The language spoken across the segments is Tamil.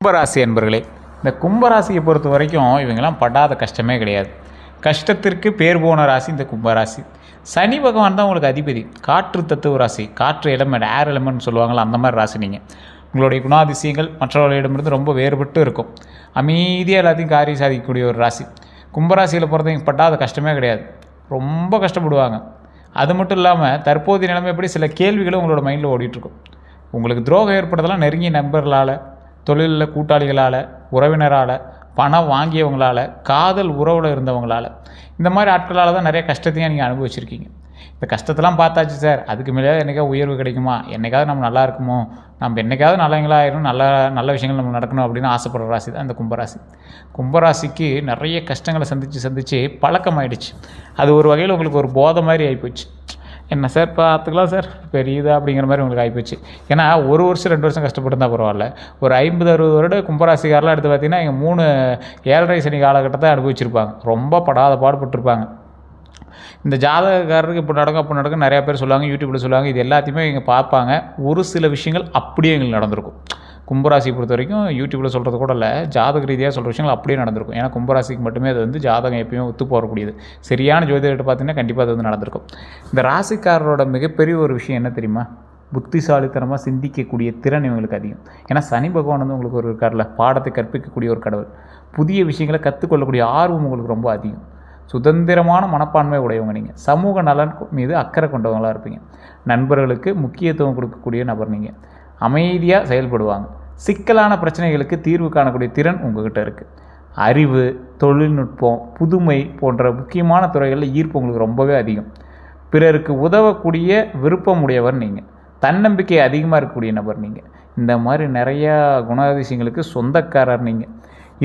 கும்பராசி அன்பர்களே, இந்த கும்பராசியை பொறுத்த வரைக்கும் இவங்கெல்லாம் படாத கஷ்டமே கிடையாது. கஷ்டத்திற்கு பேர் போன ராசி இந்த கும்பராசி. சனி பகவான் தான் உங்களுக்கு அதிபதி. காற்று தத்துவ ராசி, காற்று எலமெண்ட், ஏர் எலமெண்ட்னு சொல்லுவாங்களா, அந்த மாதிரி ராசி நீங்கள். உங்களுடைய குணாதிசயங்கள் மற்றவர்களிடமிருந்து ரொம்ப வேறுபட்டு இருக்கும். அமைதியாக எல்லாத்தையும் காரியம் சாதிக்கக்கூடிய ஒரு ராசி. கும்பராசியில் பொறுத்தவங்க படாத கஷ்டமே கிடையாது. ரொம்ப கஷ்டப்படுவாங்க. அது மட்டும் இல்லாமல் தற்போதைய நிலைமை எப்படி சில கேள்விகளும் உங்களோட மைண்டில் ஓடிட்டுருக்கும். உங்களுக்கு துரோகம் ஏற்படுறதெல்லாம் நெருங்கிய நண்பர்களால், தொழிலில் கூட்டாளிகளால், உறவினரால், பணம் வாங்கியவங்களால், காதல் உறவில் இருந்தவங்களால், இந்த மாதிரி ஆட்களால் தான் நிறைய கஷ்டத்தையும் நீங்கள் அனுபவிச்சிருக்கீங்க. இந்த கஷ்டத்தெல்லாம் பார்த்தாச்சு சார், அதுக்கு மேலே என்றைக்காவது உயர்வு கிடைக்குமா, என்றைக்காவது நம்ம நல்லா இருக்குமோ, நம்ம என்றைக்காவது நல்லவங்களா ஆயிரும், நல்ல நல்ல விஷயங்கள் நம்ம நடக்கணும் அப்படின்னு ஆசைப்படுற ராசி தான் இந்த கும்பராசி. கும்பராசிக்கு நிறைய கஷ்டங்களை சந்தித்து பழக்கமாயிடுச்சு. அது ஒரு வகையில் உங்களுக்கு ஒரு போதை மாதிரி ஆகிப்போச்சு. என்ன சார் பார்த்துக்கலாம் சார் பெரியதா அப்படிங்கிற மாதிரி உங்களுக்கு ஆகிப்போச்சு. ஏன்னா ஒரு வருஷம் 2 வருஷம் கஷ்டப்பட்டுருந்தா பரவாயில்ல, ஒரு 50-60 வருடம் கும்பராசிக்காரெலாம் எடுத்து பார்த்தீங்கன்னா இங்கே 3 ஏழரை சனி காலகட்டத்தை அனுபவிச்சிருப்பாங்க. ரொம்ப படாத பாடுபட்டுருப்பாங்க. இந்த ஜாதகக்காரருக்கு இப்போ நடக்கும் அப்போ நடக்கும் நிறையா பேர் சொல்லுவாங்க, யூடியூப்பில் சொல்லுவாங்க. இது எல்லாத்தையுமே இங்கே பார்ப்பாங்க. ஒரு சில விஷயங்கள் அப்படியே எங்களுக்கு நடந்திருக்கும். கும்பராசி பொறுத்த வரைக்கும் யூடியூப்பில் சொல்கிறது கூட இல்லை, ஜாதக ரீதியாக சொல்கிற விஷயங்கள் அப்படியே நடந்திருக்கும். ஏன்னா கும்பராசிக்கு மட்டுமே அது வந்து ஜாதகம் எப்பயுமே ஒத்து போகக்கூடியது. சரியான ஜோதிடத்தை பார்த்தீங்கன்னா கண்டிப்பாக அது வந்து நடந்திருக்கும். இந்த ராசிக்காரரோட மிகப்பெரிய ஒரு விஷயம் என்ன தெரியுமா? புத்திசாலித்தனமாக சிந்திக்கக்கூடிய திறன் இவங்களுக்கு அதிகம். ஏன்னா சனி பகவான் வந்து உங்களுக்கு ஒரு இருக்கார்ல, பாடத்தை கற்பிக்கக்கூடிய ஒரு கடவுள். புதிய விஷயங்களை கற்றுக்கொள்ளக்கூடிய ஆர்வம் உங்களுக்கு ரொம்ப அதிகம். சுதந்திரமான மனப்பான்மை உடையவங்க நீங்கள். சமூக நலன் மீது அக்கறை கொண்டவங்களாக இருப்பீங்க. நண்பர்களுக்கு முக்கியத்துவம் கொடுக்கக்கூடிய நபர் நீங்கள். அமைதியாக செயல்படுவாங்க. சிக்கலான பிரச்சனைகளுக்கு தீர்வு காணக்கூடிய திறன் உங்கள்கிட்ட இருக்குது. அறிவு, தொழில்நுட்பம், புதுமை போன்ற முக்கியமான துறைகளில் ஈர்ப்பு உங்களுக்கு ரொம்பவே அதிகம். பிறருக்கு உதவக்கூடிய விருப்பம் உடையவர் நீங்கள். தன்னம்பிக்கை அதிகமாக இருக்கக்கூடிய நபர் நீங்கள். இந்த மாதிரி நிறையா குணாதிசயங்களுக்கு சொந்தக்காரர் நீங்கள்.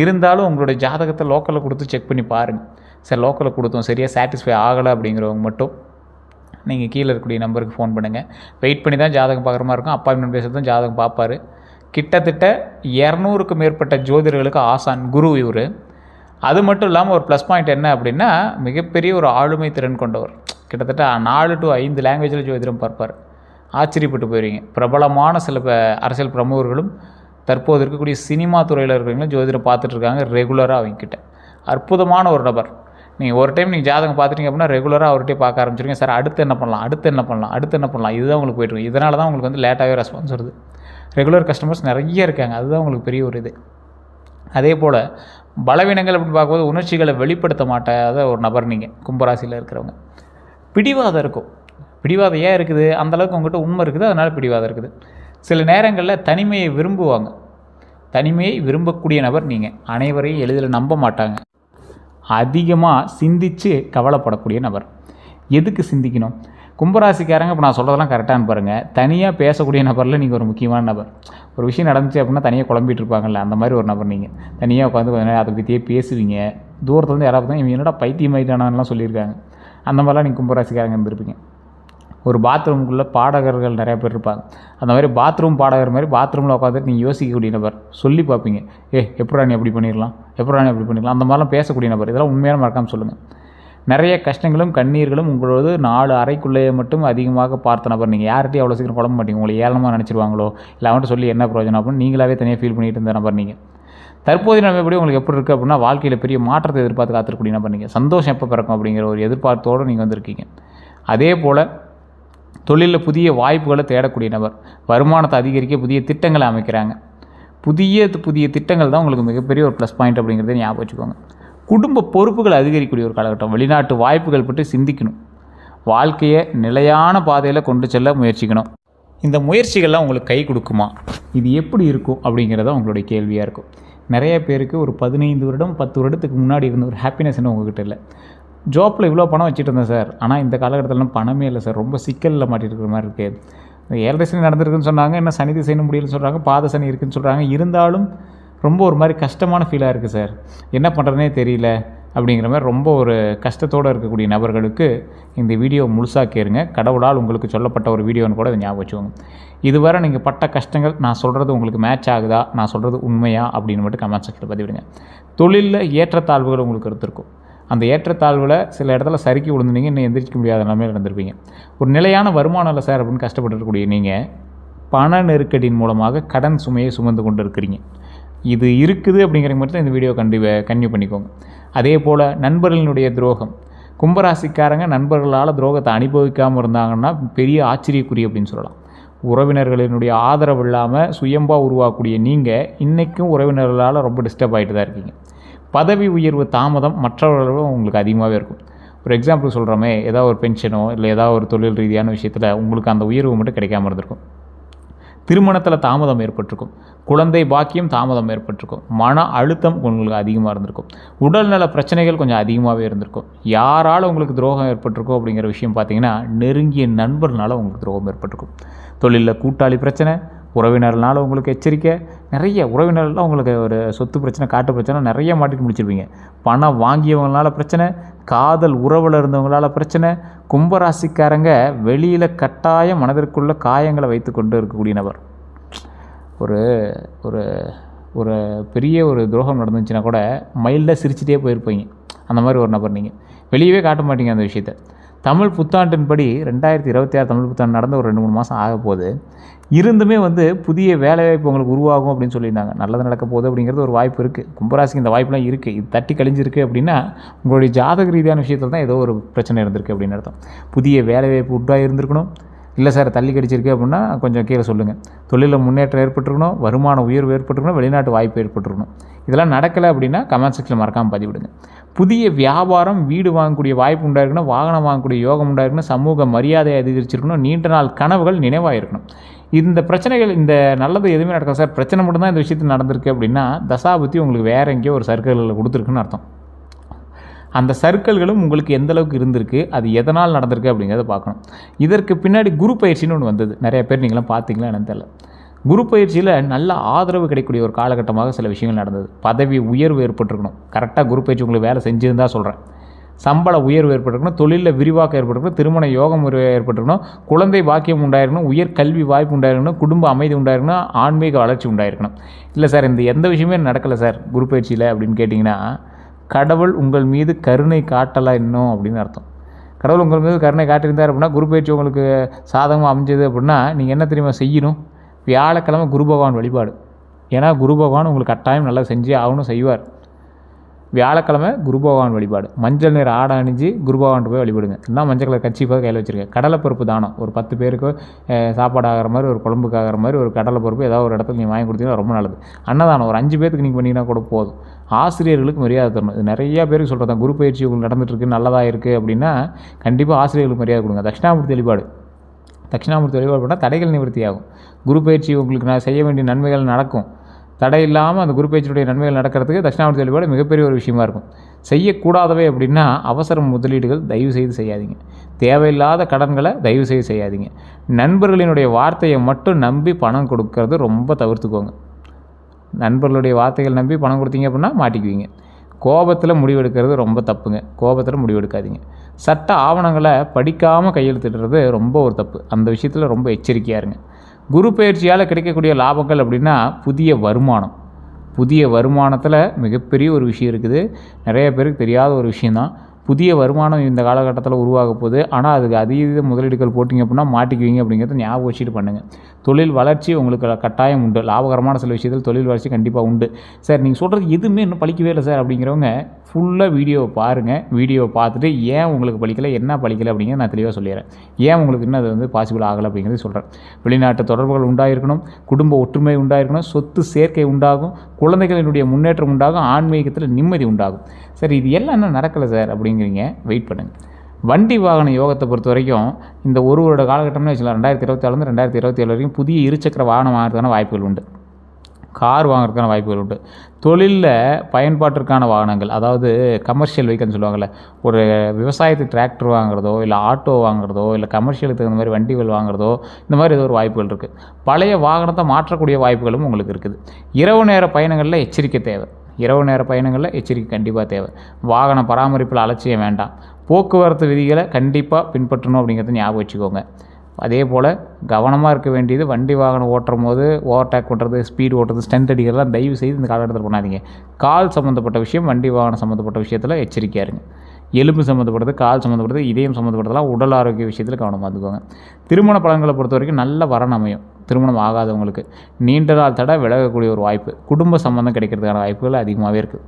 இருந்தாலும் உங்களுடைய ஜாதகத்தை லோக்கலில் கொடுத்து செக் பண்ணி பாருங்கள். சார் லோக்கலில் கொடுத்தோம் சரியாக சாட்டிஸ்ஃபை ஆகலை அப்படிங்கிறவங்க மட்டும் நீங்கள் கீழே இருக்கக்கூடிய நம்பருக்கு ஃபோன் பண்ணுங்கள். வெயிட் பண்ணி தான் ஜாதகம் பார்க்குற மாதிரி இருக்கும். அப்பாயின்மெண்ட் பேசுறது தான் ஜாதகம் பார்ப்பார். கிட்டத்தட்ட 200க்கும் மேற்பட்ட ஜோதிடர்களுக்கு ஆசான் குரு இவர். அது மட்டும் இல்லாமல் ஒரு ப்ளஸ் பாயிண்ட் என்ன அப்படின்னா, மிகப்பெரிய ஒரு ஆளுமை திறன் கொண்டவர். கிட்டத்தட்ட 4 to 5 லாங்குவேஜில் ஜோதிடம் பார்ப்பார். ஆச்சரியப்பட்டு போயிருவீங்க. பிரபலமான சில அரசியல் பிரமுகர்களும் தற்போது இருக்கக்கூடிய சினிமா துறையில் இருக்கிறவங்களும் ஜோதிடம் பார்த்துட்ருக்காங்க ரெகுலராக அவங்கக்கிட்ட. அற்புதமான ஒரு நபர். நீங்கள் ஒரு டைம் நீங்கள் ஜாதகம் பார்த்துட்டீங்க அப்படின்னா ரெகுலராக அவர்கிட்ட பார்க்க ஆரம்பிச்சிருங்க. சார் அடுத்து என்ன பண்ணலாம், இதுதான் உங்களுக்கு போய்ட்டுருக்கு. இதனால தான் உங்களுக்கு வந்து லேட்டாகவே ரெஸ்பான்ஸ் வருது. ரெகுலர் கஸ்டமர்ஸ் நிறைய இருக்காங்க. அதுதான் உங்களுக்கு பெரிய ஒரு இது. அதே போல் பலவீனங்கள் அப்படின்னு பார்க்கும்போது உணர்ச்சிகளை வெளிப்படுத்த மாட்டாத ஒரு நபர் நீங்கள் கும்பராசியில் இருக்கிறவங்க. பிடிவாதம் இருக்கும். பிடிவாதம் ஏன் இருக்குது? அந்தளவுக்கு உங்கள்கிட்ட உண்மை இருக்குது, அதனால் பிடிவாதம் இருக்குது. சில நேரங்களில் தனிமையை விரும்புவாங்க. தனிமையை விரும்பக்கூடிய நபர் நீங்கள். அனைவரையும் எளிதில் நம்ப மாட்டாங்க. அதிகமாக சிந்தித்து கவலைப்படக்கூடிய நபர். எதுக்கு சிந்திக்கணும்? கும்பராசிக்காரங்க இப்போ நான் சொல்கிறதெல்லாம் கரெக்டானு பாருங்கள். தனியாக பேசக்கூடிய நபரில் நீங்கள் ஒரு முக்கியமான நபர். ஒரு விஷயம் நடந்துச்சு அப்படின்னா தனியாக குழம்பிட்டு இருப்பாங்கல்ல, அந்த மாதிரி ஒரு நபர் நீங்கள். தனியாக உட்காந்து கொஞ்சம் நேரம் அதை பற்றியே பேசுவீங்க. தூரத்துலேருந்து யாராவது தான் இவங்க என்னடா பைத்தியமாயிட்டானான்லாம் சொல்லியிருக்காங்க. அந்த மாதிரிலாம் நீங்கள் கும்பராசிக்காரங்க இருந்திருப்பீங்க. ஒரு பாத்ரூமுக்குள்ளே பாடகர்கள் நிறையா பேர் இருப்பாங்க. அந்த மாதிரி பாத்ரூம் பாடகர் மாதிரி பாத்ரூமில் உட்காந்துட்டு நீங்கள் யோசிக்கக்கூடிய நபர். சொல்லி பார்ப்பீங்க, எப்படா நீ அப்படி பண்ணிடலாம், அந்த மாதிரிலாம் பேசக்கூடிய நபர். இதெல்லாம் உண்மையான மறக்காமல் சொல்லுங்கள். நிறைய கஷ்டங்களும் கண்ணீர்களும் உங்களோட 4 அறைக்குள்ளேயே மட்டும் அதிகமாக பார்த்த நபர் நீங்கள். யார்கிட்டையும் அவ்வளோ சீக்கிரம் குழம்ப மாட்டீங்க. உங்களை ஏளனமாக நினச்சிருவாங்களோ இல்லை அவன்கிட்ட சொல்லி என்ன பிரயோஜனம் அப்படின்னு நீங்களாவே தனியாக ஃபீல் பண்ணிட்டு இருந்த நபர் நீங்கள். தற்போதைய நம்ம எப்படி உங்களுக்கு எப்படி இருக்குது அப்படின்னா, வாழ்க்கையில் பெரிய மாற்றத்தை எதிர்பார்த்து காத்திருக்கக்கூடிய நபர் நீங்கள். சந்தோஷம் எப்போ பிறக்கும் அப்படிங்கிற ஒரு எதிர்பார்த்தோடு நீங்கள் வந்திருக்கீங்க. அதே போல் தொழிலில் புதிய வாய்ப்புகளை தேடக்கூடிய நபர். வருமானத்தை அதிகரிக்க புதிய திட்டங்களை அமைக்கிறாங்க. புதிய திட்டங்கள் தான் உங்களுக்கு மிகப்பெரிய ஒரு ப்ளஸ் பாயிண்ட் அப்படிங்கிறத ஞாபகம் வச்சுக்கோங்க. குடும்ப பொறுப்புகள் அதிகரிக்கக்கூடிய ஒரு காலகட்டம். வெளிநாட்டு வாய்ப்புகள் பற்றி சிந்திக்கணும். வாழ்க்கையை நிலையான பாதையில் கொண்டு செல்ல முயற்சிக்கணும். இந்த முயற்சிகள்லாம் உங்களுக்கு கை கொடுக்குமா, இது எப்படி இருக்கும் அப்படிங்கிறத உங்களுடைய கேள்வியாக இருக்கும். நிறைய பேருக்கு ஒரு 15 வருடம் 10 வருடத்துக்கு முன்னாடி இருந்த ஒரு ஹாப்பினஸ் என்ன உங்கள்கிட்ட இல்லை. ஜாப்பில் இவ்வளோ பணம் வச்சுட்டு இருந்தேன் சார், ஆனால் இந்த காலகட்டத்திலலாம் பணமே இல்லை சார், ரொம்ப சிக்கலில் மாட்டிட்டு இருக்கிற மாதிரி இருக்குது. 7 சனி நடந்திருக்குன்னு சொன்னாங்க, என்ன சனி திசைன்னு முடியலன்னு சொல்கிறாங்க, பாத சனி இருக்குதுன்னு சொல்கிறாங்க. இருந்தாலும் ரொம்ப ஒரு மாதிரி கஷ்டமான ஃபீலாக இருக்குது சார், என்ன பண்ணுறதுனே தெரியல அப்படிங்கிற மாதிரி ரொம்ப ஒரு கஷ்டத்தோடு இருக்கக்கூடிய நபர்களுக்கு இந்த வீடியோ முழுசாக கேளுங்க. கடவுளால் உங்களுக்கு சொல்லப்பட்ட ஒரு வீடியோன்னு கூட அதை ஞாபகம் வச்சுக்கோங்க. இதுவரை நீங்கள் பட்ட கஷ்டங்கள் நான் சொல்கிறது உங்களுக்கு மேட்ச் ஆகுதா, நான் சொல்கிறது உண்மையா அப்படின்னு மட்டும் கமெண்ட் செக்ஷனில் பதிவிடுங்க. தொழிலில் ஏற்றத்தாழ்வுகள் உங்களுக்கு இருந்திருக்கும். அந்த ஏற்றத்தாழ்வில் சில இடத்துல சறுக்கி விழுந்தீங்க, இன்னும் எந்திரிக்க முடியாத நிலைமையில் இருந்திருப்பீங்க. ஒரு நிலையான வருமானம் இல்லை சார் அப்படின்னு கஷ்டப்பட்டுருக்கக்கூடிய நீங்கள் பண நெருக்கடியின் மூலமாக கடன் சுமையை சுமந்து கொண்டு இருக்கிறீங்க. இது இருக்குது அப்படிங்கிற மட்டும் தான் இந்த வீடியோ கன்டினியூ பண்ணிக்கோங்க. அதே போல் நண்பர்களினுடைய துரோகம். கும்பராசிக்காரங்க நண்பர்களால் துரோகத்தை அனுபவிக்காமல் இருந்தாங்கன்னா பெரிய ஆச்சரியக்குறி அப்படின்னு சொல்லலாம். உறவினர்களினுடைய ஆதரவு இல்லாமல் சுயம்பாக உருவாக்கக்கூடிய நீங்கள் இன்றைக்கும் உறவினர்களால் ரொம்ப டிஸ்டர்ப் ஆகிட்டு தான் இருக்கீங்க. பதவி உயர்வு தாமதம் மற்றவர்களும் உங்களுக்கு அதிகமாகவே இருக்கும். ஒரு எக்ஸாம்பிள் சொல்கிறோமே, ஏதாவது ஒரு பென்ஷனோ இல்லை ஏதாவது ஒரு தொழில் ரீதியான விஷயத்தில் உங்களுக்கு அந்த உயர்வு மட்டும் கிடைக்காம இருந்திருக்கும். திருமணத்தில் தாமதம் ஏற்பட்டிருக்கும். குழந்தை பாக்கியம் தாமதம் ஏற்பட்டிருக்கும். மன அழுத்தம் உங்களுக்கு அதிகமாக இருந்திருக்கும். உடல்நல பிரச்சனைகள் கொஞ்சம் அதிகமாகவே இருந்திருக்கும். யாரால் உங்களுக்கு துரோகம் ஏற்பட்டிருக்கும் அப்படிங்கிற விஷயம் பார்த்தீங்கன்னா, நெருங்கிய நண்பர்னால உங்களுக்கு துரோகம் ஏற்பட்டிருக்கும். தொழிலில் கூட்டாளி பிரச்சனை, உறவினர்னால உங்களுக்கு எச்சரிக்கை, நிறைய உறவினர்லாம் உங்களுக்கு ஒரு சொத்து பிரச்சனை, காட்டு பிரச்சனை நிறைய மாட்டிட்டு முடிச்சிருப்பீங்க. பணம் வாங்கியவங்களால பிரச்சனை, காதல் உறவில் இருந்தவங்களால பிரச்சனை. கும்பராசிக்காரங்க வெளியில் கட்டாயம் மனதிற்குள்ள காயங்களை வைத்து கொண்டு இருக்கக்கூடிய நபர். ஒரு ஒரு ஒரு பெரிய ஒரு துரோகம் நடந்துச்சுன்னா கூட மைல்டாக சிரிச்சிட்டே போயிருப்பீங்க. அந்த மாதிரி ஒரு நபர் நீங்கள். வெளியவே காட்ட மாட்டீங்க அந்த விஷயத்தை. தமிழ் புத்தாண்டின்படி 2026 தமிழ் புத்தாண்டு நடந்த ஒரு 2-3 மாதம் ஆக போகுது. இருந்துமே புதிய வேலைவாய்ப்பு உங்களுக்கு உருவாகும் அப்படின்னு சொல்லியிருந்தாங்க. நல்லது நடக்க போகுது அப்படிங்கிறது ஒரு வாய்ப்பு இருக்குது. கும்பராசிக்கு இந்த வாய்ப்புலாம் இருக்குது. இது தட்டி கழிஞ்சிருக்கு அப்படின்னா உங்களுடைய ஜாதக ரீதியான விஷயத்தில் தான் ஏதோ ஒரு பிரச்சனை இருந்திருக்கு அப்படின்னு அர்த்தம். புதிய வேலைவாய்ப்பு உண்டாக இருந்திருக்கணும். இல்லை சார் தள்ளி கடிச்சிருக்கு அப்படின்னா கொஞ்சம் கீழே சொல்லுங்கள். தொழிலில் முன்னேற்றம் ஏற்பட்டுருக்கணும், வருமான உயர்வு ஏற்பட்டுருக்கணும், வெளிநாட்டு வாய்ப்பு ஏற்பட்டுருக்கணும். இதெல்லாம் நடக்கலை அப்படின்னா கமெண்ட் செக்ஷனில் மறக்காமல் பதிவிடுங்க. புதிய வியாபாரம், வீடு வாங்கக்கூடிய வாய்ப்பு உண்டாயிருக்கணும், வாகனம் வாங்கக்கூடிய யோகம் உண்டாயிருக்கணும், சமூக மரியாதை அதிகரிச்சிருக்கணும், நீண்ட நாள் கனவுகள் நினைவாயிருக்கணும். இந்த பிரச்சனைகள், இந்த நல்லது எதுவுமே நடக்காது சார், பிரச்சனை மட்டும்தான் இந்த விஷயத்தில் நடந்திருக்கு அப்படின்னா தசாபுத்தி உங்களுக்கு வேறு எங்கேயோ ஒரு சர்க்கிளில் கொடுத்துருக்குன்னு அர்த்தம். அந்த சர்க்கிள்களும் உங்களுக்கு எந்தளவுக்கு இருந்திருக்கு, அது எதனால் நடந்திருக்கு அப்படிங்கிறத பார்க்கணும். இதற்கு பின்னாடி குரு பயிற்சின்னு ஒன்று வந்தது. நிறைய பேர் நீங்களாம் பார்த்தீங்களா என்னன்னு தெரியல. குரு பயிற்சியில் நல்ல ஆதரவு கிடைக்கக்கூடிய ஒரு காலகட்டமாக சில விஷயங்கள் நடந்தது. பதவி உயர்வு ஏற்பட்டிருக்கணும். கரெக்டாக குரு பயிற்சி உங்களுக்கு வேலை செஞ்சுருந்தா சொல்கிறேன். சம்பள உயர்வு ஏற்பட்டிருக்கணும், தொழிலில் விரிவாக்கம் ஏற்பட்டிருக்கணும், திருமண யோகம் ஏற்பட்டிருக்கணும், குழந்தை பாக்கியம் உண்டாயிருக்கணும், உயர் கல்வி வாய்ப்பு உண்டாயிருக்கணும், குடும்ப அமைதி உண்டாயிருக்கணும், ஆன்மீக வளர்ச்சி உண்டாயிருக்கணும். இல்லை சார் இந்த எந்த விஷயமே நடக்கலை சார் குரு பயிற்சியில் அப்படின்னு கேட்டிங்கன்னா, கடவுள் உங்கள் மீது கருணை காட்டலை இன்னும் அப்படின்னு அர்த்தம். கடவுள் உங்கள் மீது கருணை காட்டியிருந்தார் அப்படின்னா, குரு பயிற்சி உங்களுக்கு சாதகமாக அமைஞ்சது அப்படின்னா நீங்கள் என்ன தெரியுமா செய்யணும்? வியாழக்கிழமை குரு பகவான் வழிபாடு. ஏன்னா குரு பகவான் உங்களுக்கு கட்டாயம் நல்லா செஞ்சே ஆகணும், செய்வார். வியாழக்கிழமை குரு பகவான் வழிபாடு. மஞ்சள் நிற ஆடை அணிஞ்சு குரு பகவான்ட்டு போய் வழிபடுங்க. இல்லைனா மஞ்சள் கலர் கட்சி போய் கையில் வச்சுருக்கேன். கடலைப்பருப்பு தானம் ஒரு 10 பேருக்கு சாப்பாடு ஆகிற மாதிரி, ஒரு குழம்புக்கு ஆகிற மாதிரி ஒரு கடலைப்பருப்பு ஏதாவது ஒரு இடத்துல நீங்கள் வாங்கி கொடுத்தீங்கன்னா ரொம்ப நல்லது. அன்னதானம் ஒரு 5 பேருக்கு நீங்கள் பண்ணிங்கன்னா கூட போதும். ஆசிரியர்களுக்கு மரியாதை தரணும். இது நிறையா பேருக்கு சொல்கிறது தான். குரு பயிற்சி உங்களுக்கு நடந்துகிட்ருக்கு, நல்லதாக இருக்குது அப்படின்னா கண்டிப்பாக ஆசிரியர்களுக்கு மரியாதை கொடுங்க. தட்சிணாமூர்த்தி வழிபாடு. தட்சிணாமூர்த்தி வழிபாடு பண்ணால் தடைகள் நிவர்த்தி ஆகும். குரு பயிற்சி உங்களுக்கு நான் செய்ய வேண்டிய நன்மைகள் நடக்கும். தடை இல்லாமல் அந்த குரு பயிற்சியுடைய நன்மைகள் நடக்கிறதுக்கு தட்சிணாமூர்த்தி வழிபாடு மிகப்பெரிய ஒரு விஷயமா இருக்கும். செய்யக்கூடாதவை அப்படின்னா அவசர முதலீடுகள் தயவு செய்து செய்யாதீங்க. தேவையில்லாத கடன்களை தயவு செய்து செய்யாதீங்க. நண்பர்களினுடைய வார்த்தையை மட்டும் நம்பி பணம் கொடுக்கறது ரொம்ப தவிர்த்துக்கோங்க. நண்பர்களுடைய வார்த்தைகள் நம்பி பணம் கொடுத்தீங்க அப்படின்னா மாட்டிக்குவீங்க. கோபத்தில் முடிவெடுக்கிறது ரொம்ப தப்புங்க. கோபத்தில் முடிவெடுக்காதீங்க. சட்ட ஆவணங்களை படிக்காமல் கையெழுத்திடுறது ரொம்ப ஒரு தப்பு. அந்த விஷயத்தில் ரொம்ப எச்சரிக்கையாக இருங்க. குரு பயிற்சியால் கிடைக்கக்கூடிய லாபங்கள் அப்படின்னா புதிய வருமானம். புதிய வருமானத்தில் மிகப்பெரிய ஒரு விஷயம் இருக்குது. நிறைய பேருக்கு தெரியாத ஒரு விஷயந்தான். புதிய வருமானம் இந்த காலகட்டத்தில் உருவாக போகுது. ஆனால் அதுக்கு அதீத முதலீடுகள் போட்டிங்க அப்படின்னா மாட்டிக்குவீங்க அப்படிங்கிறத ஞாபகம் வச்சுட்டு பண்ணுங்கள். தொழில் வளர்ச்சி உங்களுக்கு கட்டாயம் உண்டு. லாபகரமான சில விஷயத்தில் தொழில் வளர்ச்சி கண்டிப்பாக உண்டு. சார் நீங்கள் சொல்கிறது எதுவுமே இன்னும் பழிக்கவே இல்லை சார் அப்படிங்கிறவங்க ஃபுல்லாக வீடியோவை பாருங்கள். வீடியோவை பார்த்துட்டு ஏன் உங்களுக்கு பழிக்கலை, என்ன பழிக்கலை அப்படிங்கிறத நான் தெளிவாக சொல்லிடுறேன். ஏன் உங்களுக்கு இன்னும் அது பாசிபிள் ஆகலை அப்படிங்கிறது சொல்கிறேன். வெளிநாட்டு தொடர்புகள் உண்டாயிருக்கணும், குடும்ப ஒற்றுமை உண்டாயிருக்கணும், சொத்து சேர்க்கை உண்டாகும், குழந்தைகளினுடைய முன்னேற்றம் உண்டாகும், ஆன்மீகத்தில் நிம்மதி உண்டாகும். சார் இது எல்லாம் என்ன நடக்கலை சார் அப்படிங்கிறீங்க. வெயிட் பண்ணுங்கள். வண்டி வாகன யோகத்தை பொறுத்த வரைக்கும் இந்த ஒரு வருட காலகட்டம்னு வச்சுக்கலாம். 2024 2027 வரைக்கும் புதிய இருசக்கர வாகனம் வாங்குறதுக்கான வாய்ப்புகள் உண்டு. கார் வாங்குறதுக்கான வாய்ப்புகள் உண்டு. தொழிலில் பயன்பாட்டிற்கான வாகனங்கள், அதாவது கமர்ஷியல் வெஹிக்கல்னு சொல்லுவாங்கள்ல, ஒரு விவசாயத்துக்கு டிராக்டர் வாங்குறதோ இல்லை ஆட்டோ வாங்குறதோ இல்லை கமர்ஷியலுக்கு தகுந்த மாதிரி வண்டிகள் வாங்குறதோ இந்த மாதிரி ஏதோ ஒரு வாய்ப்புகள் இருக்குது. பழைய வாகனத்தை மாற்றக்கூடிய வாய்ப்புகளும் உங்களுக்கு இருக்குது. இரவு நேர பயணங்களில் எச்சரிக்கை தேவை. இரவு நேர பயணங்களில் எச்சரிக்கை கண்டிப்பாக தேவை. வாகன பராமரிப்பில் அலட்சியம் வேண்டாம். போக்குவரத்து விதிகளை கண்டிப்பாக பின்பற்றணும் அப்படிங்கிறத ஞாபகம் வச்சுக்கோங்க. அதே போல் கவனமாக இருக்க வேண்டியது, வண்டி வாகனம் ஓட்டும் போது ஓவர்டேக் பண்ணுறது, ஸ்பீடு ஓட்டுறது, ஸ்டண்ட் அடிக்கிறதுலாம் தயவு செய்து இந்த காலகட்டத்தில் பண்ணாதீங்க. கால் சம்மந்தப்பட்ட விஷயம், வண்டி வாகனம் சம்மந்தப்பட்ட விஷயத்தில் எச்சரிக்கையாக இருங்க. எலும்பு சம்மந்தப்பட்டது, கால் சம்மந்தப்பட்டது, இதயம் சம்மந்தப்பட்டதெல்லாம் உடல் ஆரோக்கிய விஷயத்தில் கவனமாக இருந்துக்கோங்க. திருமண பலன்களை பொறுத்த வரைக்கும் நல்ல வரன் அமையும். திருமணம் ஆகாதவங்களுக்கு நீண்ட நாள் தடை விலகக்கூடிய ஒரு வாய்ப்பு, குடும்ப சம்பந்தம் கிடைக்கிறதுக்கான வாய்ப்புகள் அதிகமாகவே இருக்குது.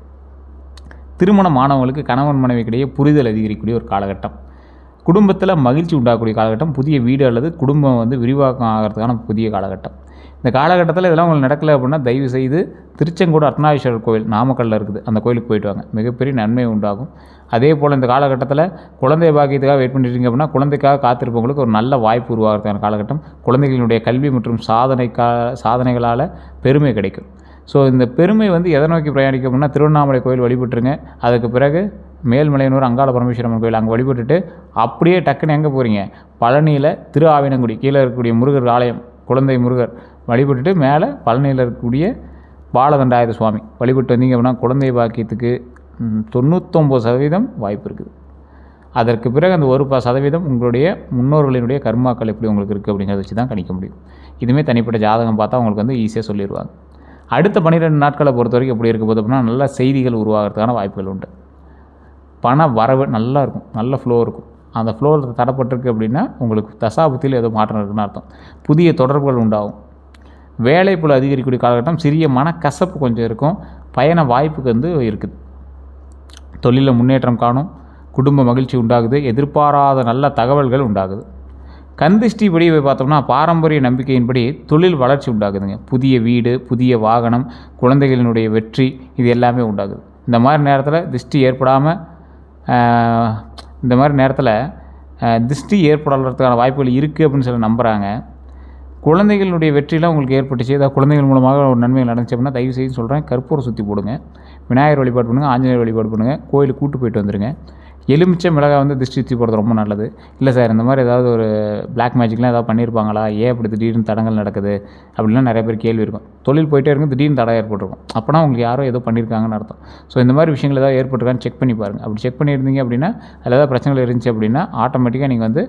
திருமணம் ஆனவங்களுக்கு கணவன் மனைவிக்கிடையே புரிதல் அதிகரிக்கக்கூடிய ஒரு காலகட்டம், குடும்பத்தில் மகிழ்ச்சி உண்டாகக்கூடிய காலகட்டம், புதிய வீடு அல்லது குடும்பம் வந்து விரிவாக்கம் ஆகிறதுக்கான புதிய காலகட்டம். இந்த காலகட்டத்தில் இதெல்லாம் உங்களுக்கு நடக்கலை அப்படின்னா தயவு செய்து திருச்செங்கோடு அர்த்தநாரீஸ்வரர் கோவில் நாமக்கல்லில் இருக்குது, அந்த கோயிலுக்கு போயிட்டு வாங்க, மிகப்பெரிய நன்மை உண்டாகும். அதே போல் இந்த காலகட்டத்தில் குழந்தை பாக்கியத்துக்காக வெயிட் பண்ணிட்டீங்க அப்படின்னா குழந்தைக்காக காத்திருப்பவங்களுக்கு ஒரு நல்ல வாய்ப்பு உருவாகிறதுக்கான காலகட்டம், குழந்தைகளுடைய கல்வி மற்றும் சாதனைகளால் பெருமை கிடைக்கும். ஸோ இந்த பெருமை வந்து எதை நோக்கி பிரயாணிக்கும் அப்படின்னா திருவண்ணாமலை கோயில் வழிபட்டுருங்க. அதுக்கு பிறகு மேல்மலையனூர் அங்காள பரமேஸ்வரன் கோயில் அங்கே வழிபட்டுட்டு அப்படியே டக்குன்னு எங்கே போகிறீங்க, பழனியில் திரு ஆவினங்குடி கீழே இருக்கக்கூடிய முருகர் ஆலயம், குழந்தை முருகர் வழிபட்டுட்டு மேலே பழனியில் இருக்கக்கூடிய பாலதண்டாயுத சுவாமி வழிபட்டு வந்தீங்க அப்படின்னா குழந்தை பாக்கியத்துக்கு 99% வாய்ப்பு இருக்குது. அதற்கு பிறகு அந்த 1% உங்களுடைய முன்னோர்களினுடைய கர்மாக்கள் எப்படி உங்களுக்கு இருக்குது அப்படிங்கிறத வச்சு தான் கணிக்க முடியும். இதுவுமே தனிப்பட்ட ஜாதகம் பார்த்தா உங்களுக்கு வந்து ஈஸியாக சொல்லிடுவாங்க. அடுத்த 12 நாட்களை பொறுத்த வரைக்கும் எப்படி இருக்க போது அப்படின்னா நல்ல செய்திகள் உருவாகிறதுக்கான வாய்ப்புகள் உண்டு. பண வரவு நல்லா இருக்கும், நல்ல ஃப்ளோ இருக்கும். அந்த ஃப்ளோவில் தடப்பட்டிருக்கு அப்படின்னா உங்களுக்கு தசாபுத்தியில் ஏதோ மாற்றம் இருக்குதுன்னு அர்த்தம். புதிய தொடர்புகள் உண்டாகும். வேலைப்புல அதிகரிக்கக்கூடிய காலகட்டம், சிறிய மனக்கசப்பு கொஞ்சம் இருக்கும், பயண வாய்ப்புக்கு வந்து இருக்குது. தொழிலில் முன்னேற்றம் காணும், குடும்ப மகிழ்ச்சி உண்டாகுது, எதிர்பாராத நல்ல தகவல்கள் உண்டாகுது. கந்திஷ்டிப்படி பார்த்தோம்னா பாரம்பரிய நம்பிக்கையின்படி தொழில் வளர்ச்சி உண்டாகுதுங்க. புதிய வீடு, புதிய வாகனம், குழந்தைகளினுடைய வெற்றி, இது எல்லாமே உண்டாகுது. இந்த மாதிரி நேரத்தில் திருஷ்டி ஏற்படுறதுக்கான வாய்ப்புகள் இருக்குது அப்படின்னு சொல்லி நம்புகிறாங்க. குழந்தைகளுடைய வெற்றிலாம் உங்களுக்கு ஏற்பட்டுச்சு, ஏதாவது குழந்தைகள் மூலமாக ஒரு நன்மைகள் நடந்துச்சு அப்படின்னா தயவு செய்து சொல்கிறேன், கற்பூரம் சுற்றி போடுங்க, விநாயகர் வழிபாடு பண்ணுங்கள், ஆஞ்சநேயர் வழிபாடு பண்ணுங்கள், கோயிலுக்கு கூட்டு போயிட்டு வந்துடுங்க. எலுமிச்சை மிளகாய் வந்து திருஷ்டி சுற்றி போடுறது ரொம்ப நல்லது. இல்லை சார் இந்த மாதிரி ஏதாவது ஒரு பிளாக் மேஜிக்லாம் ஏதாவது பண்ணியிருப்பாங்களா, ஏன் அப்படி திடீர்னு தடங்கள் நடக்குது அப்படின்லாம் நிறைய பேர் கேள்வி இருக்கும். தொழில் போயிட்டே இருக்கும், திடீர்னு தடை ஏற்பட்டிருக்கும், அப்போனா உங்களுக்கு யாரோ ஏதோ பண்ணியிருக்காங்கன்னு அர்த்தம். ஸோ இந்த மாதிரி விஷயங்கள் ஏதாவது ஏற்பட்டிருக்கான்னு செக் பண்ணி பாருங்கள். அப்படி செக் பண்ணியிருந்தீங்க அப்படின்னா அதில் ஏதாவது பிரச்சனைகள் இருந்துச்சு அப்படின்னா ஆட்டோமேட்டிக்காக நீங்கள் வந்து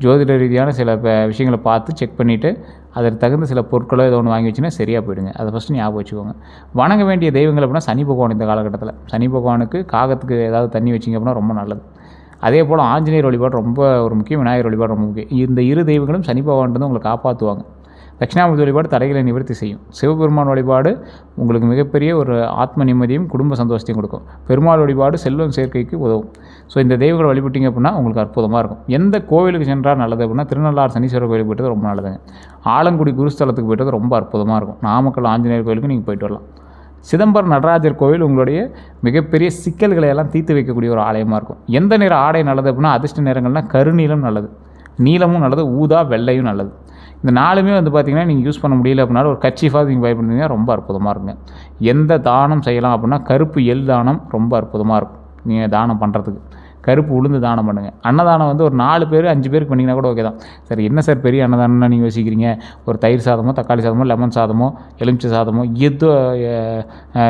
ஜோதிட ரீதியான சில விஷயங்களை பார்த்து செக் பண்ணிவிட்டு அதற்கு தகுந்த சில பொருட்களோ ஏதோ ஒன்று வாங்கி வச்சுன்னா சரியாக போயிடுங்க. அதை ஃபஸ்ட்டு ஞாபகம் வச்சுக்கோங்க. வணங்க வேண்டிய தெய்வங்கள் அப்படின்னா சனி பகவான். இந்த காலகட்டத்தில் சனி பகவானுக்கு காகத்துக்கு ஏதாவது தண்ணி வச்சிங்க அப்படின்னா ரொம்ப நல்லது. அதே போல் ஆஞ்சநேயர் வழிபாடு ரொம்ப ஒரு முக்கியம், விநாயகர் வழிபாடு ரொம்ப முக்கியம். இந்த இரு தெய்வங்களும் சனி பகவான் வந்து உங்களை காப்பாற்றுவாங்க. தட்சிணாமூர்த்தி வழிபாடு தடைகளை நிவர்த்தி செய்யும். சிவபெருமான் வழிபாடு உங்களுக்கு மிகப்பெரிய ஒரு ஆத்ம நிம்மதியும் குடும்ப சந்தோஷத்தையும் கொடுக்கும். பெருமாள் வழிபாடு செல்வம் சேர்க்கைக்கு உதவும். ஸோ இந்த தெய்வங்களை வழிபட்டிங்க அப்படின்னா உங்களுக்கு அற்புதமாக இருக்கும். எந்த கோவிலுக்கு சென்றால் நல்லது அப்படின்னா திருநள்ளாறு சனீஸ்வரர் கோயிலுக்கு போய்ட்டு ரொம்ப நல்லதுங்க. ஆலங்குடி குருஸ்தலத்துக்கு போய்ட்டு ரொம்ப அற்புதமாக இருக்கும். நாமக்கல் ஆஞ்சநேயர் கோயிலுக்கு நீங்கள் போய்ட்டு வரலாம். சிதம்பரம் நடராஜர் கோவில் உங்களுடைய மிகப்பெரிய சிக்கல்களை எல்லாம் தீர்த்து வைக்கக்கூடிய ஒரு ஆலயமாக இருக்கும். எந்த நிற ஆடை நல்லது அப்படின்னா அதிர்ஷ்ட நிறங்கள்னால் கருநீலம் நல்லது, நீலமும் நல்லது, ஊதா வெள்ளையும் நல்லது. இந்த நாலுமே வந்து பார்த்திங்கன்னா நீங்கள் யூஸ் பண்ண முடியல அப்படின்னாலும் ஒரு கர்ச்சீஃபாக நீங்கள் பயன்படுத்திங்கன்னா ரொம்ப அற்புதமாக இருக்குங்க. எந்த தானம் செய்யலாம் அப்படின்னா கருப்பு எள் தானம் ரொம்ப அற்புதமாக இருக்கும். நீங்கள் தானம் பண்ணுறதுக்கு கருப்பு உளுந்து தானம் பண்ணுங்கள். அன்னதானம் வந்து ஒரு 4 பேர் 5 பேருக்கு பண்ணிங்கன்னா கூட ஓகே தான். சரி என்ன சார் பெரிய அன்னதானம்னா நீங்கள் யோசிக்கிறீங்க, ஒரு தயிர் சாதமோ, தக்காளி சாதமோ, லெமன் சாதமோ, எலுமிச்சை சாதமோ,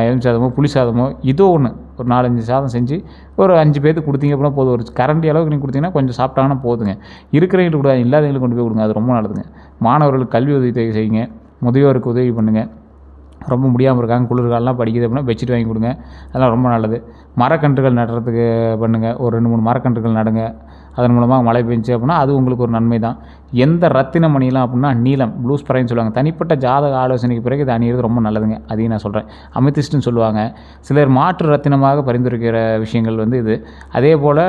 எலுமிச்சை சாதமோ, புளி சாதமோ, ஏதோ ஒன்று ஒரு 4-5 சாதம் செஞ்சு ஒரு 5 பேருக்கு கொடுத்தீங்க அப்படின்னா போதும். ஒரு கரண்டி அளவுக்கு நீங்கள் கொடுத்தீங்கன்னா கொஞ்சம் சாப்பிட்டாங்கன்னா போதுங்க. இருக்கிறவங்களுக்கு கொடுங்க, இல்லாதவங்களுக்கு கொண்டு போய் கொடுங்க, அது ரொம்ப நல்லதுங்க. மாணவர்களுக்கு கல்வி உதவி செய்யுங்க, முதியோருக்கு உதவி பண்ணுங்கள். ரொம்ப முடியாமல் இருக்காங்க, குளிர்காலெலாம் படிக்குது அப்படின்னா பெட்ஷீட் வாங்கி கொடுங்க, அதெல்லாம் ரொம்ப நல்லது. மரக்கன்றுகள் நடுறதுக்கு பண்ணுங்கள், ஒரு 2-3 மரக்கன்றுகள் நடுங்க. அதன் மூலமாக மழை பெஞ்சு அப்படின்னா அது உங்களுக்கு ஒரு நன்மை தான். எந்த ரத்தின மணிலாம் அப்படின்னா நீலம், ப்ளூ ஸ்ப்ரைன்னு சொல்லுவாங்க. தனிப்பட்ட ஜாதக ஆலோசனைக்கு பிறகு இது அணியிறது ரொம்ப நல்லதுங்க. அதையும் நான் சொல்கிறேன். அமித்திஸ்ட்னு சொல்லுவாங்க. சிலர் மாற்று ரத்தினமாக பரிந்துரைக்கிற விஷயங்கள் வந்து இது. அதே போல்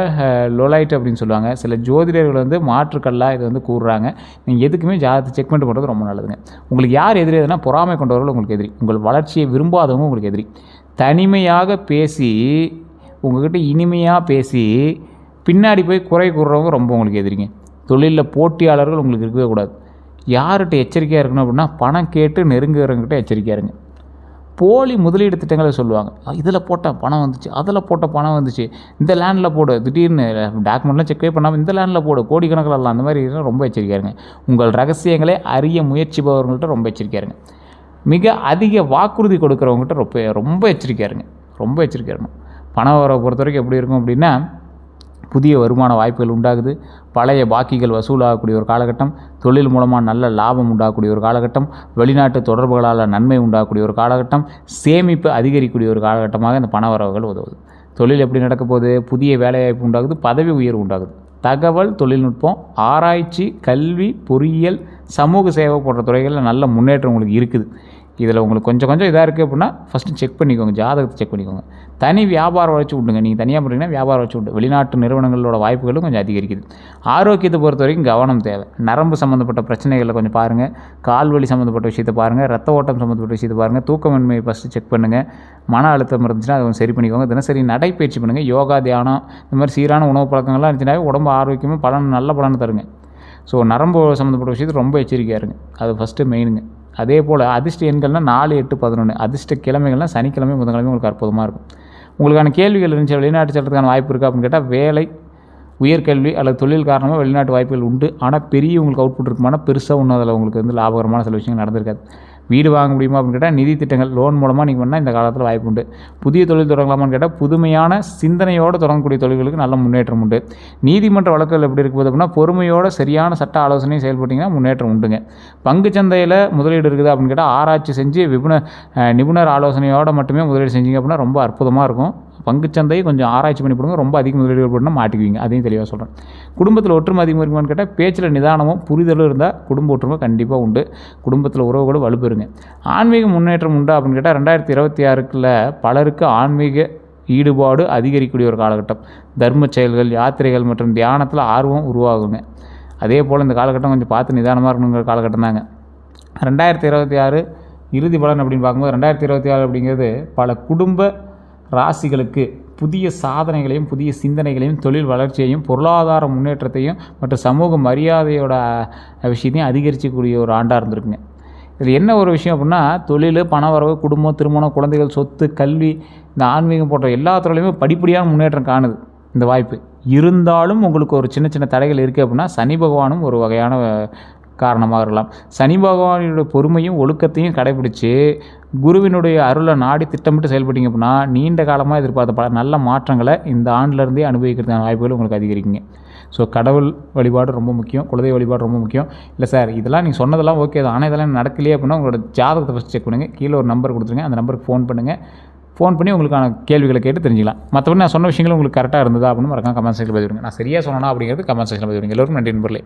லோலைட் அப்படின்னு சொல்லுவாங்க. சில ஜோதிடர்கள் வந்து மாற்றுக்கல்லாக இது வந்து கூறுறாங்க. நீங்கள் எதுக்குமே ஜாதகத்தை செக் பண்ணிட்டு பண்ணுறது ரொம்ப நல்லதுங்க. உங்களுக்கு யார் எதிரி எதுனா பொறாமை கொண்டவர்கள் உங்களுக்கு எதிரி, உங்கள் வளர்ச்சியை விரும்பாதவங்க உங்களுக்கு எதிரி. தனிமையாக பேசி உங்கள்கிட்ட இனிமையாக பேசி பின்னாடி போய் குறை கூறுறவங்க ரொம்ப உங்களுக்கு எதிரிங்க. தொழிலில் போட்டியாளர்கள் உங்களுக்கு இருக்கவே கூடாது. யார்கிட்ட எச்சரிக்கையாக இருக்கணும் அப்படின்னா பணம் கேட்டு நெருங்குறவங்ககிட்ட எச்சரிக்கையாக இருங்க. போலி முதலீடு திட்டங்களை சொல்லுவாங்க. இதில் போட்டால் பணம் வந்துச்சு, அதில் போட்டால் பணம் வந்துச்சு, இந்த லேண்டில் போடு, திடீர்னு டாக்குமெண்ட்லாம் செக்கே பண்ணாமல் இந்த லேண்டில் போடு, கோடிக்கணக்கில் எல்லாம் அந்த மாதிரி ரொம்ப எச்சரிக்கையாக இருங்க. உங்கள் ரகசியங்களை அறிய முயற்சிப்பவர்கள்ட்ட ரொம்ப எச்சரிக்கையாக இருங்க. மிக அதிக வாக்குறுதி கொடுக்குறவங்ககிட்ட ரொம்ப எச்சரிக்கையாக இருங்க. ரொம்ப எச்சரிக்கையாக இருக்கணும். பண வரவை பொறுத்த வரைக்கும் எப்படி இருக்கும் அப்படின்னா புதிய வருமான வாய்ப்புகள் உண்டாகுது. பழைய பாக்கிகள் வசூலாகக்கூடிய ஒரு காலகட்டம். தொழில் மூலமாக நல்ல லாபம் உண்டாகக்கூடிய ஒரு காலகட்டம். வெளிநாட்டு தொடர்புகளால் நன்மை உண்டாகக்கூடிய ஒரு காலகட்டம். சேமிப்பு அதிகரிக்கக்கூடிய ஒரு காலகட்டமாக இந்த பண வரவுகள் உதவுது. தொழில் எப்படி நடக்க போகுது? புதிய வேலைவாய்ப்பு உண்டாகுது, பதவி உயர்வு உண்டாகுது. தகவல் தொழில்நுட்பம், ஆராய்ச்சி, கல்வி, பொறியியல், சமூக சேவை போன்ற துறைகளில் நல்ல முன்னேற்றம் உங்களுக்கு இருக்குது. இதில் உங்களுக்கு கொஞ்சம் இதாக இருக்குது அப்படின்னா ஃபஸ்ட்டு செக் பண்ணிக்கோங்க, ஜாதகத்தை செக் பண்ணிக்கோங்க. தனி வியாபார வளர்ச்சி உண்டுங்க. நீங்கள் தனியாக பண்ணுறீங்கன்னா வியாபார வளர்ச்சி உண்டு. வெளிநாட்டு நிறுவனங்களோட வாய்ப்புகளும் கொஞ்சம் அதிகரிக்குது. ஆரோக்கியத்தை பொறுத்த வரைக்கும் கவனம் தேவை. நரம்பு சம்மந்தப்பட்ட பிரச்சனைகளை கொஞ்சம் பாருங்கள். கால்வலி சம்மந்தப்பட்ட விஷயத்தை பாருங்கள். ரத்த ஓட்டம் சம்மந்தப்பட்ட விஷயத்தை பாருங்கள். தூக்கமின்மையை ஃபஸ்ட்டு செக் பண்ணுங்கள். மன அழுத்தம் இருந்துச்சுன்னா அதை சரி பண்ணிக்கோங்க. தினசரி நடைப்பயிற்சி பண்ணுங்கள். யோகா, தியானம், இந்த மாதிரி சீரான உணவு பழக்கங்கள்லாம் இருந்துச்சுனாவே உடம்பு ஆரோக்கியமாக நல்ல பலன் தருங்க. ஸோ நரம்பு சம்மந்தப்பட்ட விஷயத்துக்கு ரொம்ப எச்சரிக்கையாக இருங்க. அது ஃபஸ்ட்டு மெயினுங்க. அதே போல் அதிர்ஷ்ட எண்கள்னால் 4, 8, 11. அதிர்ஷ்ட கிழமைகள்னால் சனிக்கிழமை, புதன்கிழமை உங்களுக்கு அற்புதமாக இருக்கும். உங்களுக்கான கேள்விகள் இருந்துச்சு, வெளிநாட்டு செல்றதுக்கான வாய்ப்பு இருக்கா அப்படின்னு கேட்டால், வேலை, உயர்கல்வி அல்லது தொழில் காரணமாக வெளிநாட்டு வாய்ப்புகள் உண்டு. ஆனால் பெரிய உங்களுக்கு அவுட்புட் இருக்குமானா பெருசாக ஒன்றும் அதில் உங்களுக்கு லாபகரமான சில விஷயங்கள் நடந்திருக்காது. வீடு வாங்க முடியுமா அப்படின்னு கேட்டால், நிதி திட்டங்கள் லோன் மூலமாக நீங்கள் பண்ணால் இந்த காலத்தில் வாய்ப்பு உண்டு. புதிய தொழில் தொடங்கலாமான்னு கேட்டால், புதுமையான சிந்தனையோடு தொடங்கக்கூடிய தொழில்களுக்கு நல்ல முன்னேற்றம் உண்டு. நீதிமன்ற வழக்குகள் எப்படி இருக்குது அப்படின்னா, பொறுமையோடு சரியான சட்ட ஆலோசனையும் செயல்பட்டிங்கன்னா முன்னேற்றம் உண்டுங்க. பங்குச்சந்தையில் முதலீடு இருக்குது அப்படின்னு கேட்டால், ஆராய்ச்சி செஞ்சு நிபுணர் ஆலோசனையோடு மட்டுமே முதலீடு செஞ்சீங்க அப்படின்னா ரொம்ப அற்புதமாக இருக்கும். பங்குச்சந்தையை கொஞ்சம் ஆராய்ச்சி பண்ணி போடுங்க. ரொம்ப அதிக முதலீடுகள் போட்டால் மாட்டிக்குவீங்க. அதையும் தெளிவாக சொல்கிறேன். குடும்பத்தில் ஒற்றுமை அதிகமாக இருக்குமான்னு கேட்டால், பேச்சில் நிதானமும் புரிதலும் இருந்தால் குடும்ப ஒற்றுமை கண்டிப்பாக உண்டு. குடும்பத்தில் உறவுகளும் வலுப்பெறுங்க. ஆன்மீக முன்னேற்றம் உண்டா அப்படின்னு கேட்டால், 2026 பலருக்கு ஆன்மீக ஈடுபாடு அதிகரிக்கக்கூடிய ஒரு காலகட்டம். தர்ம செயல்கள், யாத்திரைகள் மற்றும் தியானத்தில் ஆர்வம் உருவாகுங்க. அதே போல் இந்த காலகட்டம் கொஞ்சம் பார்த்து நிதானமாக இருக்கணுங்கிற காலகட்டம் தாங்க. 2026 இறுதி பலன் அப்படின்னு பார்க்கும்போது, 2026 அப்படிங்கிறது பல குடும்ப ராசிகளுக்கு புதிய சாதனைகளையும், புதிய சிந்தனைகளையும், தொழில் வளர்ச்சியையும், பொருளாதார முன்னேற்றத்தையும் மற்றும் சமூக மரியாதையோட விஷயத்தையும் அதிகரிக்கக்கூடிய ஒரு ஆண்டாக இருந்திருக்குங்க. இதில் என்ன ஒரு விஷயம் அப்படின்னா, தொழில், பணவரவு, குடும்பம், திருமணம், குழந்தைகள், சொத்து, கல்வி, இந்த ஆன்மீகம் போன்ற எல்லா துறையிலுமே படிப்படியான முன்னேற்றம் காணுது இந்த வாய்ப்பு. இருந்தாலும் உங்களுக்கு ஒரு சின்ன தடைகள் இருக்குது அப்படின்னா, சனி பகவானும் ஒரு வகையான காரணமாக இருக்கலாம். சனி பகவானுடைய பொறுமையும் ஒழுக்கத்தையும் கடைபிடிச்சு குருவினுடைய அருளை நாடி திட்டமிட்டு செயல்பட்டீங்க அப்படின்னா, நீண்ட காலமாக எதிர்பார்த்த பல நல்ல மாற்றங்களை இந்த ஆண்டிலேருந்தே அனுபவிக்கிறதுக்கான வாய்ப்புகள் உங்களுக்கு அதிகரிக்குங்க. ஸோ கடவுள் வழிபாடு ரொம்ப முக்கியம், குலதெய்வ வழிபாடு ரொம்ப முக்கியம். இல்லை சார் இதெல்லாம் நீங்கள் சொன்னதெல்லாம் ஓகே தான், ஆனால் இதெல்லாம் நடக்கலையே அப்படின்னா உங்களோட ஜாதகத்தை ஃபஸ்ட் செக் பண்ணுங்கள். கீழே ஒரு நம்பர் கொடுத்துருங்க, அந்த நம்பருக்கு ஃபோன் பண்ணுங்கள். ஃபோன் பண்ணி உங்களுக்கான கேள்விகளை கேட்டு தெரிஞ்சிக்கலாம். மற்றபடி நான் சொன்ன விஷயங்கள் உங்களுக்கு கரெக்டாக இருந்ததா அப்படின்னு மறக்காம கமெண்ட் செக்ஷனில் பதிவிடுங்க. நான் சரியாக சொன்னேன்னா அப்படிங்கிறது கமெண்ட் செக்ஷனில் பதிவிடுங்க. எல்லோருக்கும் நன்றி நண்பர்களே.